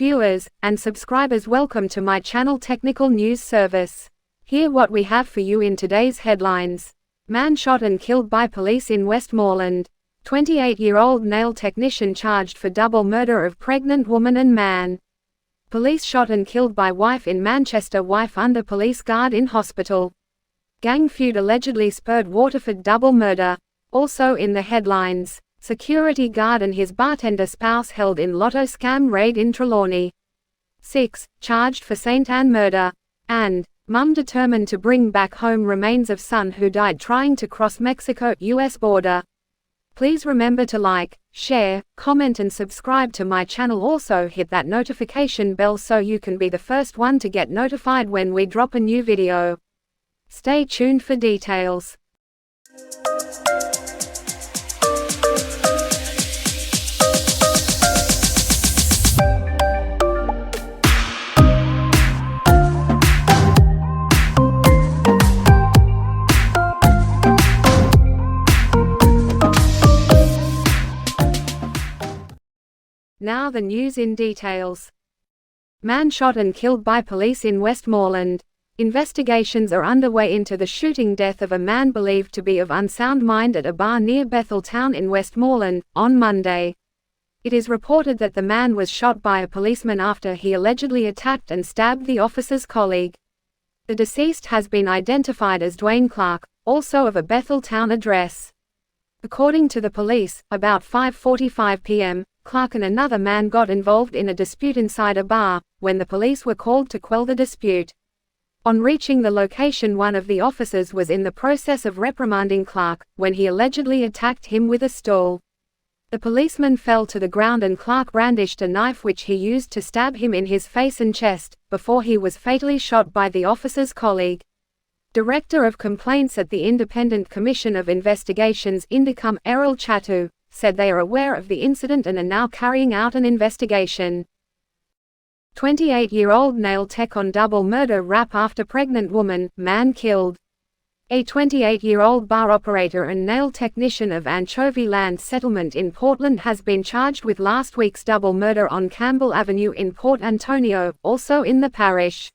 Viewers and subscribers, welcome to my channel Technical News Service. Hear what we have for you in today's headlines. Man shot and killed by police in Westmoreland. 28-year-old nail technician charged for double murder of pregnant woman and man. Police shot and killed by wife in Manchester, wife under police guard in hospital. Gang feud allegedly spurred Waterford double murder. Also in the headlines. Security guard and his bartender spouse held in lotto scam raid in Trelawney. 6. Charged for St. Anne murder. And, mum determined to bring back home remains of son who died trying to cross Mexico-US border. Please remember to like, share, comment and subscribe to my channel. Also hit that notification bell so you can be the first one to get notified when we drop a new video. Stay tuned for details. Now the news in details. Man shot and killed by police in Westmoreland. Investigations are underway into the shooting death of a man believed to be of unsound mind at a bar near Betheltown in Westmoreland, on Monday. It is reported that the man was shot by a policeman after he allegedly attacked and stabbed the officer's colleague. The deceased has been identified as Dwayne Clark, also of a Betheltown address. According to the police, about 5:45 p.m., Clark and another man got involved in a dispute inside a bar, when the police were called to quell the dispute. On reaching the location, one of the officers was in the process of reprimanding Clark, when he allegedly attacked him with a stool. The policeman fell to the ground and Clark brandished a knife which he used to stab him in his face and chest, before he was fatally shot by the officer's colleague. Director of Complaints at the Independent Commission of Investigations Indicum, Errol Chatu, said they are aware of the incident and are now carrying out an investigation. 28-year-old nail tech on double murder rap after pregnant woman, man killed. A 28-year-old bar operator and nail technician of Anchovy Land Settlement in Portland has been charged with last week's double murder on Campbell Avenue in Port Antonio, also in the parish.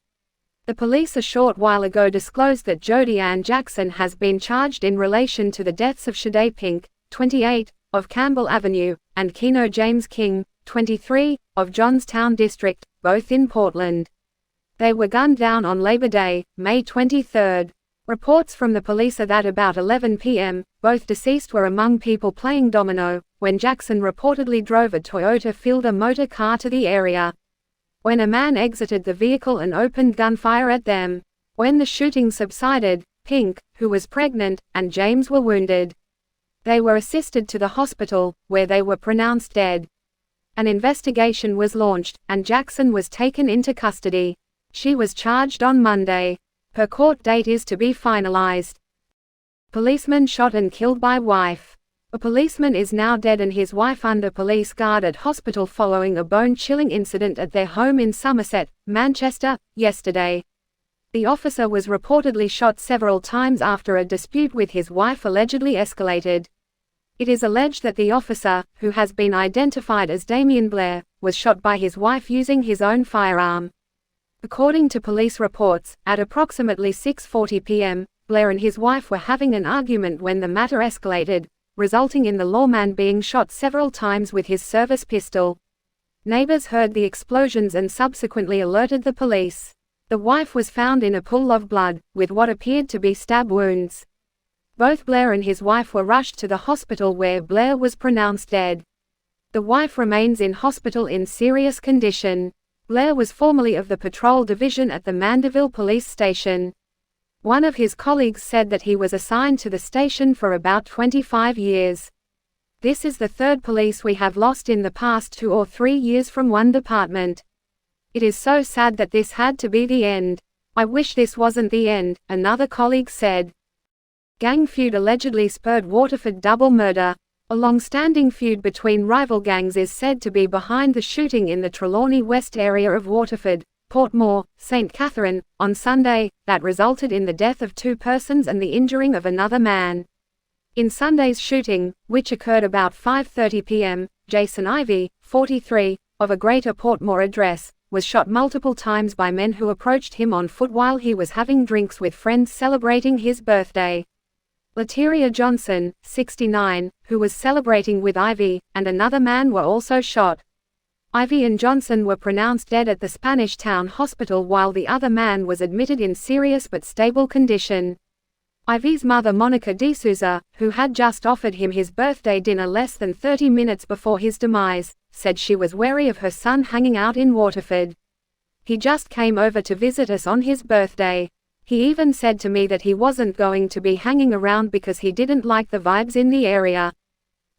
The police a short while ago disclosed that Jody Ann Jackson has been charged in relation to the deaths of Shade Pink, 28, of Campbell Avenue, and Keno James King, 23, of Johnstown District, both in Portland. They were gunned down on Labor Day, May 23. Reports from the police are that about 11 p.m., both deceased were among people playing domino, when Jackson reportedly drove a Toyota Fielder motor car to the area. When a man exited the vehicle and opened gunfire at them. When the shooting subsided, Pink, who was pregnant, and James were wounded. They were assisted to the hospital, where they were pronounced dead. An investigation was launched, and Jackson was taken into custody. She was charged on Monday. Her court date is to be finalized. Policeman shot and killed by wife. A policeman is now dead and his wife under police guard at hospital following a bone-chilling incident at their home in Somerset, Manchester, yesterday. The officer was reportedly shot several times after a dispute with his wife allegedly escalated. It is alleged that the officer, who has been identified as Damien Blair, was shot by his wife using his own firearm. According to police reports, at approximately 6:40 p.m., Blair and his wife were having an argument when the matter escalated, resulting in the lawman being shot several times with his service pistol. Neighbors heard the explosions and subsequently alerted the police. The wife was found in a pool of blood, with what appeared to be stab wounds. Both Blair and his wife were rushed to the hospital where Blair was pronounced dead. The wife remains in hospital in serious condition. Blair was formerly of the patrol division at the Mandeville police station. One of his colleagues said that he was assigned to the station for about 25 years. This is the third police we have lost in the past 2 or 3 years from one department. It is so sad that this had to be the end. I wish this wasn't the end, another colleague said. Gang feud allegedly spurred Waterford double murder. A long-standing feud between rival gangs is said to be behind the shooting in the Trelawney West area of Waterford, Portmore, St. Catherine, on Sunday, that resulted in the death of 2 persons and the injuring of another man. In Sunday's shooting, which occurred about 5:30 p.m., Jason Ivey, 43, of a Greater Portmore address, was shot multiple times by men who approached him on foot while he was having drinks with friends celebrating his birthday. Lateria Johnson, 69, who was celebrating with Ivy, and another man were also shot. Ivy and Johnson were pronounced dead at the Spanish Town Hospital while the other man was admitted in serious but stable condition. Ivy's mother Monica D'Souza, who had just offered him his birthday dinner less than 30 minutes before his demise, said she was wary of her son hanging out in Waterford. "He just came over to visit us on his birthday. He even said to me that he wasn't going to be hanging around because he didn't like the vibes in the area.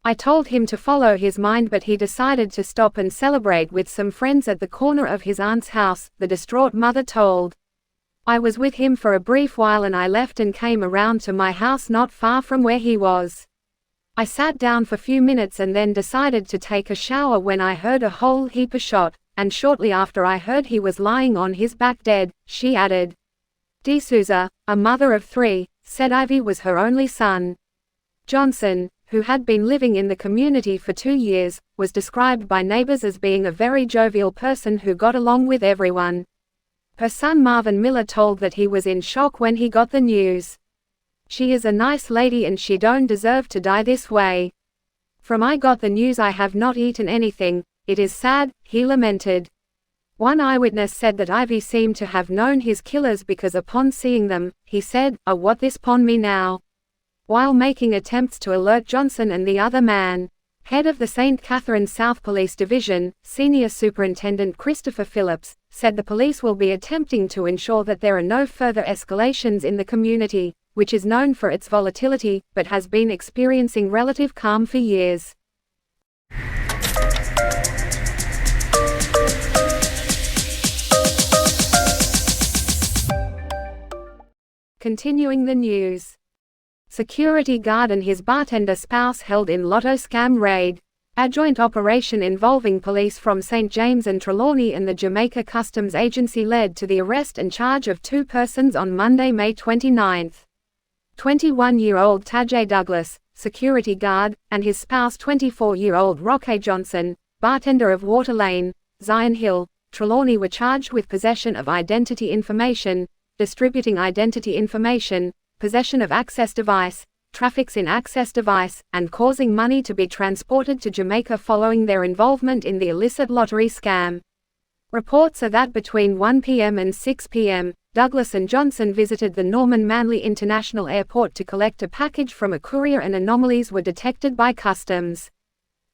I told him to follow his mind, but he decided to stop and celebrate with some friends at the corner of his aunt's house," the distraught mother told. "I was with him for a brief while and I left and came around to my house not far from where he was. I sat down for few minutes and then decided to take a shower when I heard a whole heap of shot, and shortly after I heard he was lying on his back dead," she added. D'Souza, a mother of 3, said Ivy was her only son. Johnson, who had been living in the community for 2 years, was described by neighbors as being a very jovial person who got along with everyone. Her son Marvin Miller told that he was in shock when he got the news. "She is a nice lady and she don't deserve to die this way. From I got the news I have not eaten anything, it is sad," he lamented. One eyewitness said that Ivy seemed to have known his killers because upon seeing them, he said, "Oh, what this pon me now?" while making attempts to alert Johnson and the other man. Head of the St. Catharines South Police Division, Senior Superintendent Christopher Phillips, said the police will be attempting to ensure that there are no further escalations in the community, which is known for its volatility, but has been experiencing relative calm for years. Continuing the news. Security guard and his bartender spouse held in lotto scam raid. A joint operation involving police from St. James and Trelawney and the Jamaica Customs Agency led to the arrest and charge of 2 persons on Monday, May 29. 21-year-old Tajay Douglas, security guard, and his spouse 24-year-old Roque Johnson, bartender of Water Lane, Zion Hill, Trelawney were charged with possession of identity information, distributing identity information, possession of access device, traffics in access device, and causing money to be transported to Jamaica following their involvement in the illicit lottery scam. Reports are that between 1 p.m. and 6 p.m., Douglas and Johnson visited the Norman Manley International Airport to collect a package from a courier and anomalies were detected by customs.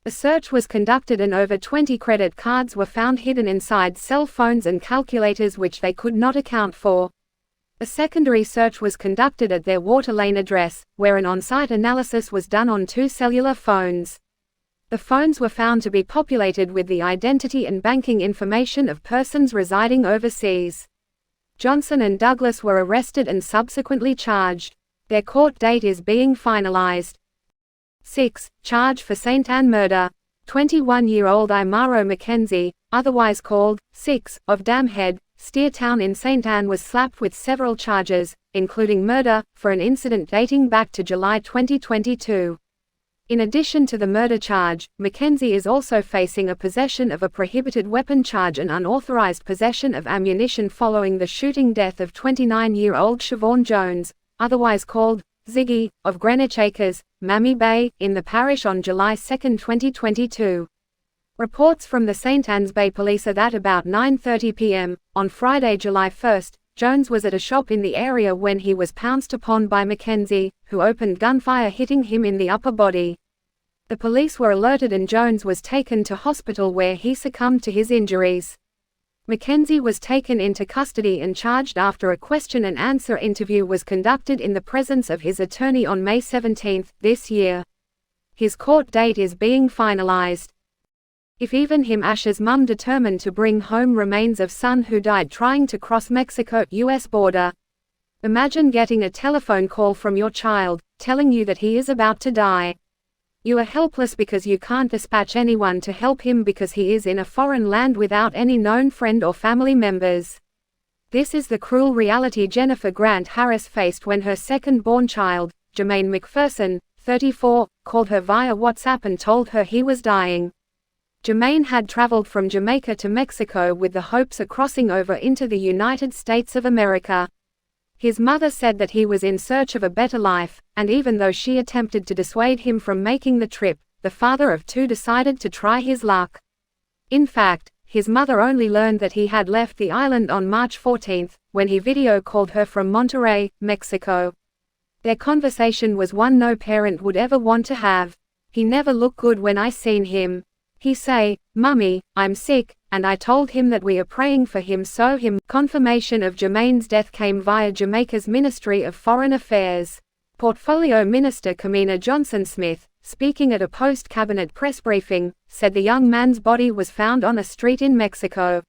A search was conducted and over 20 credit cards were found hidden inside cell phones and calculators which they could not account for. A secondary search was conducted at their Water Lane address, where an on-site analysis was done on 2 cellular phones. The phones were found to be populated with the identity and banking information of persons residing overseas. Johnson and Douglas were arrested and subsequently charged. Their court date is being finalized. 6. Charge for St. Anne murder. 21-year-old Imaro Mackenzie, otherwise called 6, of Damhead, Steer Town in St. Anne was slapped with several charges, including murder, for an incident dating back to July 2022. In addition to the murder charge, Mackenzie is also facing a possession of a prohibited weapon charge and unauthorized possession of ammunition following the shooting death of 29-year-old Siobhan Jones, otherwise called Ziggy, of Greenwich Acres, Mammy Bay, in the parish on July 2, 2022. Reports from the St. Anne's Bay Police are that about 9:30 p.m., on Friday, July 1, Jones was at a shop in the area when he was pounced upon by Mackenzie, who opened gunfire hitting him in the upper body. The police were alerted and Jones was taken to hospital where he succumbed to his injuries. Mackenzie was taken into custody and charged after a question and answer interview was conducted in the presence of his attorney on May 17 this year. His court date is being finalized. If even him, Asher's mum determined to bring home remains of son who died trying to cross Mexico-US border. Imagine getting a telephone call from your child, telling you that he is about to die. You are helpless because you can't dispatch anyone to help him because he is in a foreign land without any known friend or family members. This is the cruel reality Jennifer Grant Harris faced when her second-born child, Jermaine McPherson, 34, called her via WhatsApp and told her he was dying. Jermaine had traveled from Jamaica to Mexico with the hopes of crossing over into the United States of America. His mother said that he was in search of a better life, and even though she attempted to dissuade him from making the trip, the father of two decided to try his luck. In fact, his mother only learned that he had left the island on March 14, when he video called her from Monterrey, Mexico. Their conversation was one no parent would ever want to have. "He never looked good when I seen him. He say, 'Mummy, I'm sick,' and I told him that we are praying for him so him." Confirmation of Jermaine's death came via Jamaica's Ministry of Foreign Affairs. Portfolio Minister Kamina Johnson-Smith, speaking at a post-cabinet press briefing, said the young man's body was found on a street in Mexico.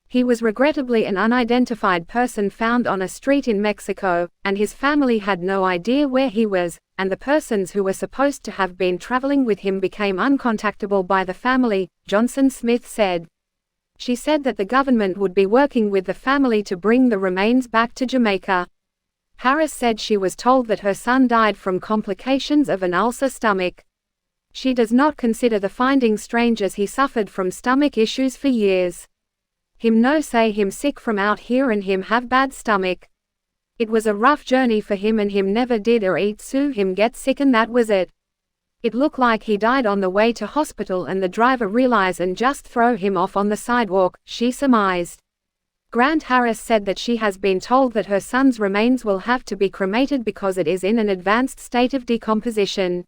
He was regrettably an unidentified person found on a street in Mexico, and his family had no idea where he was, and the persons who were supposed to have been traveling with him became uncontactable by the family, Johnson-Smith said. She said that the government would be working with the family to bring the remains back to Jamaica. Harris said she was told that her son died from complications of an ulcer stomach. She does not consider the finding strange as he suffered from stomach issues for years. "Him no say him sick from out here and him have bad stomach. It was a rough journey for him and him never did or eat so him get sick and that was it. It looked like he died on the way to hospital and the driver realized and just throw him off on the sidewalk," she surmised. Grant Harris said that she has been told that her son's remains will have to be cremated because it is in an advanced state of decomposition.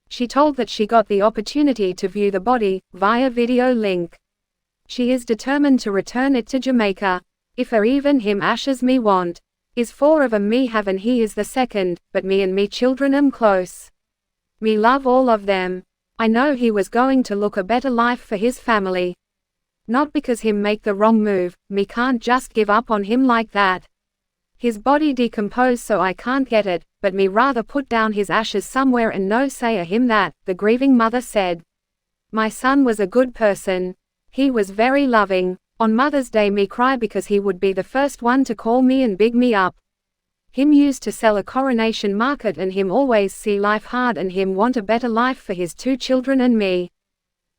She told that she got the opportunity to view the body, via video link. She is determined to return it to Jamaica. "If er even him ashes me want. Is four of 'em me have and he is the second, but me and me children am close. Me love all of them. I know he was going to look a better life for his family. Not because him make the wrong move, me can't just give up on him like that. His body decompose so I can't get it, but me rather put down his ashes somewhere and no say a him that," the grieving mother said. "My son was a good person. He was very loving. On Mother's Day me cry because he would be the first one to call me and big me up. Him used to sell a Coronation Market and him always see life hard and him want a better life for his two children and me.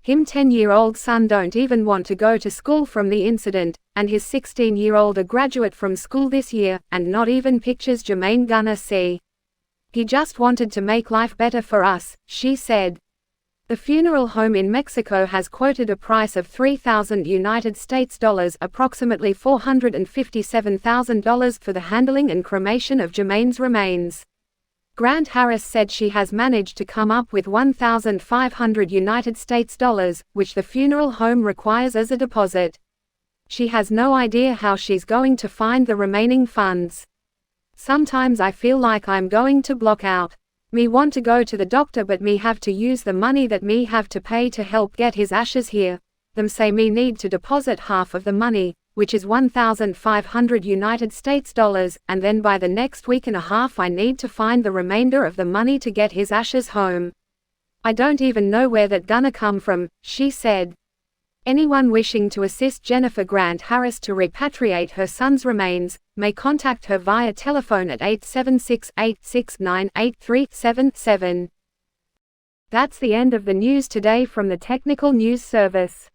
Him 10-year-old son don't even want to go to school from the incident, and his 16-year-old a graduate from school this year, and not even pictures Jermaine gonna see. He just wanted to make life better for us," she said. The funeral home in Mexico has quoted a price of $3,000 approximately $457,000 for the handling and cremation of Jermaine's remains. Grant Harris said she has managed to come up with $1,500, which the funeral home requires as a deposit. She has no idea how she's going to find the remaining funds. "Sometimes I feel like I'm going to block out. Me want to go to the doctor but me have to use the money that me have to pay to help get his ashes here. Them say me need to deposit half of the money, which is $1,500, and then by the next week and a half I need to find the remainder of the money to get his ashes home. I don't even know where that gonna come from," she said. Anyone wishing to assist Jennifer Grant Harris to repatriate her son's remains, may contact her via telephone at 876-869-8377. That's the end of the news today from the Technical News Service.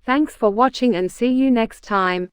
Thanks for watching and see you next time.